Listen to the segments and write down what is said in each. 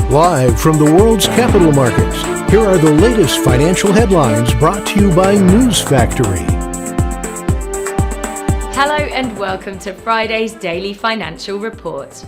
Live from the world's capital markets, here are the latest financial headlines brought to you by News Factory. Hello and welcome to Friday's Daily Financial Report.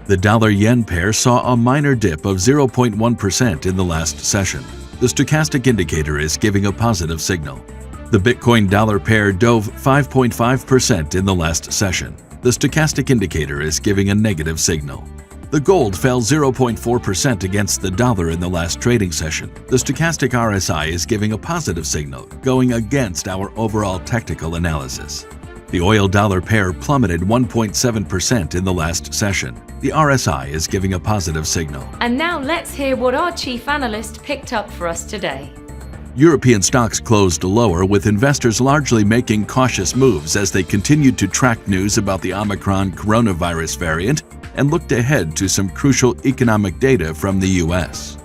The dollar-yen pair saw a minor dip of 0.1% in the last session. The stochastic indicator is giving a positive signal. The Bitcoin-dollar pair dove 5.5% in the last session. The stochastic indicator is giving a negative signal. The gold fell 0.4% against the dollar in the last trading session. The stochastic RSI is giving a positive signal, going against our overall technical analysis. The oil-dollar pair plummeted 1.7% in the last session. The RSI is giving a positive signal. And now let's hear what our chief analyst picked up for us today. European stocks closed lower, with investors largely making cautious moves as they continued to track news about the Omicron coronavirus variant and looked ahead to some crucial economic data from the U.S.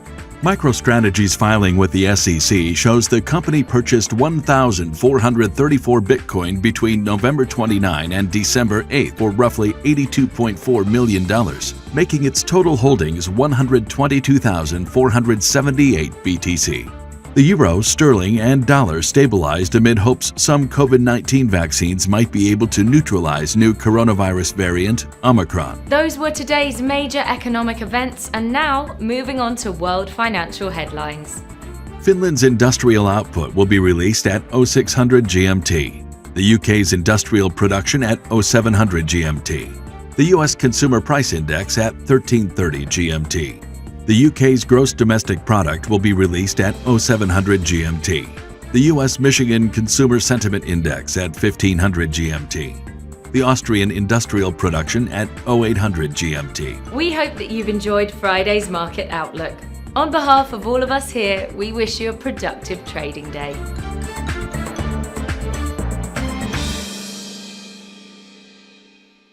MicroStrategy's filing with the SEC shows the company purchased 1,434 Bitcoin between November 29 and December 8 for roughly $82.4 million, making its total holdings 122,478 BTC. The euro, sterling, and dollar stabilized amid hopes some COVID-19 vaccines might be able to neutralize new coronavirus variant Omicron. Those were today's major economic events, and now moving on to world financial headlines. Finland's industrial output will be released at 0600 GMT. The UK's industrial production at 0700 GMT. The US Consumer Price Index at 1330 GMT. The UK's gross domestic product will be released at 0700 GMT. The US Michigan Consumer Sentiment Index at 1500 GMT. The Austrian industrial production at 0800 GMT. We hope that you've enjoyed Friday's market outlook. On behalf of all of us here, we wish you a productive trading day.